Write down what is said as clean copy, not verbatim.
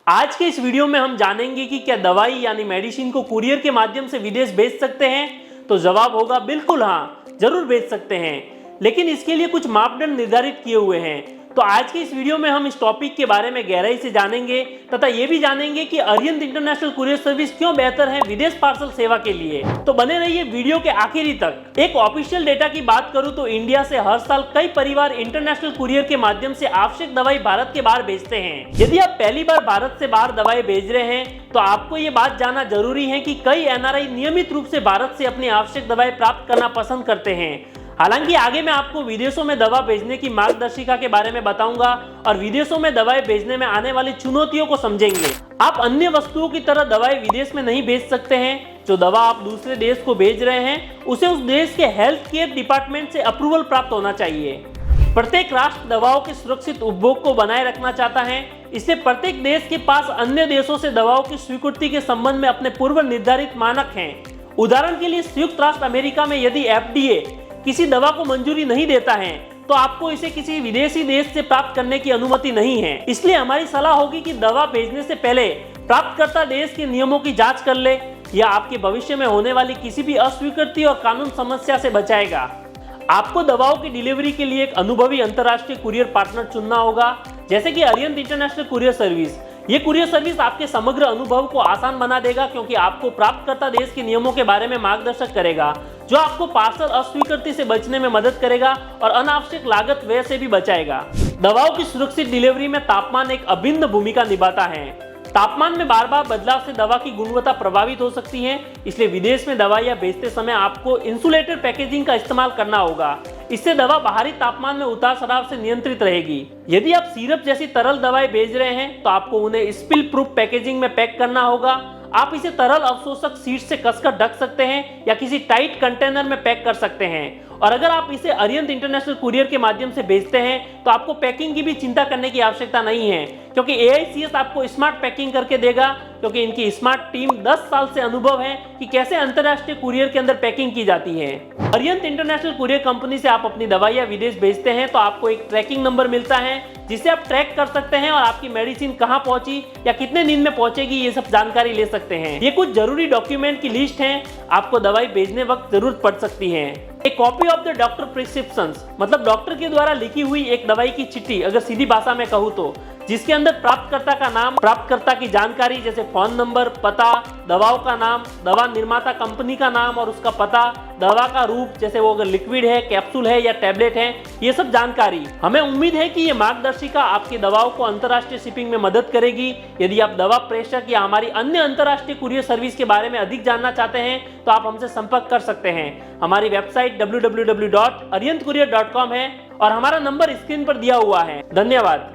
आज के इस वीडियो में हम जानेंगे कि क्या दवाई यानी मेडिसिन को कुरियर के माध्यम से विदेश भेज सकते हैं। तो जवाब होगा बिल्कुल हाँ, जरूर भेज सकते हैं, लेकिन इसके लिए कुछ मापदंड निर्धारित किए हुए हैं। तो आज के इस वीडियो में हम इस टॉपिक के बारे में गहराई से जानेंगे तथा ये भी जानेंगे कि अरिहंत इंटरनेशनल कुरियर सर्विस क्यों बेहतर है विदेश पार्सल सेवा के लिए। तो बने रहिए वीडियो के आखिरी तक। एक ऑफिशियल डेटा की बात करूं तो इंडिया से हर साल कई परिवार इंटरनेशनल कुरियर के माध्यम से आवश्यक दवाई भारत के बाहर भेजते हैं। यदि आप पहली बार भारत से बाहर दवाई भेज रहे हैं तो आपको ये बात जानना जरूरी है कि कई एनआरआई नियमित रूप से भारत से अपनी आवश्यक दवाई प्राप्त करना पसंद करते हैं। हालांकि आगे मैं आपको विदेशों में दवा भेजने की मार्गदर्शिका के बारे में बताऊंगा और विदेशों में दवाई भेजने में आने वाली चुनौतियों को समझेंगे। आप अन्य वस्तुओं की तरह दवाई विदेश में नहीं भेज सकते हैं। जो दवा आप दूसरे देश को भेज रहे हैं उसे उस देश के हेल्थ केयर डिपार्टमेंट से अप्रूवल प्राप्त होना चाहिए। प्रत्येक राष्ट्र दवाओं के सुरक्षित उपभोग को बनाए रखना चाहता है, इसलिए प्रत्येक देश के पास अन्य देशों से दवाओं की स्वीकृति के संबंध में अपने पूर्व निर्धारित मानक हैं। उदाहरण के लिए संयुक्त राष्ट्र अमेरिका में यदि FDA किसी दवा को मंजूरी नहीं देता है तो आपको इसे किसी विदेशी देश से प्राप्त करने की अनुमति नहीं है। इसलिए हमारी सलाह होगी कि दवा भेजने से पहले प्राप्तकर्ता देश के नियमों की जांच कर ले। यह आपके भविष्य में होने वाली किसी भी अस्वीकृति और कानून समस्या से बचाएगा। आपको दवाओं की डिलीवरी के लिए एक अनुभवी अंतर्राष्ट्रीय कुरियर पार्टनर चुनना होगा, जैसे कि अरिहंत इंटरनेशनल कुरियर सर्विस। ये कुरियर सर्विस आपके समग्र अनुभव को आसान बना देगा, क्योंकि आपको प्राप्तकर्ता देश के नियमों के बारे में मार्गदर्शन करेगा, जो आपको पार्सल अस्वीकृति से बचने में मदद करेगा और अनावश्यक लागत व्यय से भी बचाएगा। दवाओं की सुरक्षित डिलीवरी में तापमान एक अभिन्न भूमिका निभाता है। तापमान में बार बार बदलाव से दवा की गुणवत्ता प्रभावित हो सकती है, इसलिए विदेश में दवाइयां भेजते समय आपको इंसुलेटेड पैकेजिंग का इस्तेमाल करना होगा। इससे दवा बाहरी तापमान में उतार चढ़ाव से नियंत्रित रहेगी। यदि आप सिरप जैसी तरल दवाएं भेज रहे हैं तो आपको उन्हें स्पिल प्रूफ पैकेजिंग में पैक करना होगा। आप इसे तरल अवशोषक शीट से कसकर ढक सकते हैं या किसी टाइट कंटेनर में पैक कर सकते हैं। और अगर आप इसे अरिहंत इंटरनेशनल कुरियर के माध्यम से भेजते हैं तो आपको पैकिंग की भी चिंता करने की आवश्यकता नहीं है, क्योंकि AICS आपको स्मार्ट पैकिंग करके देगा, क्योंकि इनकी स्मार्ट टीम 10 साल से अनुभव है कि कैसे अंतर्राष्ट्रीय कुरियर के अंदर पैकिंग की जाती है। अरिहंत इंटरनेशनल कुरियर कंपनी से आप अपनी दवाइयां विदेश भेजते हैं तो आपको एक ट्रैकिंग नंबर मिलता है, जिससे आप ट्रैक कर सकते हैं और आपकी मेडिसिन कहां पहुंची या कितने दिन में पहुंचेगी ये सब जानकारी ले सकते हैं। ये कुछ जरूरी डॉक्यूमेंट की लिस्ट है, आपको दवाई भेजने वक्त जरूरत पड़ सकती है। एक copy of the doctor prescriptions, मतलब डॉक्टर के द्वारा लिखी हुई एक दवाई की चिट्ठी, अगर सीधी भाषा में कहूँ तो, जिसके अंदर प्राप्तकर्ता का नाम, प्राप्तकर्ता की जानकारी जैसे फोन नंबर, पता, दवाओं का नाम, दवा निर्माता कंपनी का नाम और उसका पता, दवा का रूप जैसे वो अगर लिक्विड है, कैप्सूल है या टैबलेट है, ये सब जानकारी। हमें उम्मीद है कि ये मार्गदर्शिका आपकी दवाओं को अंतर्राष्ट्रीय शिपिंग में मदद करेगी। यदि आप दवा प्रेषक या हमारी अन्य अंतर्राष्ट्रीय कुरियर सर्विस के बारे में अधिक जानना चाहते हैं तो आप हमसे संपर्क कर सकते हैं। हमारी वेबसाइट www.arihantcourier.com है और हमारा नंबर स्क्रीन पर दिया हुआ है। धन्यवाद।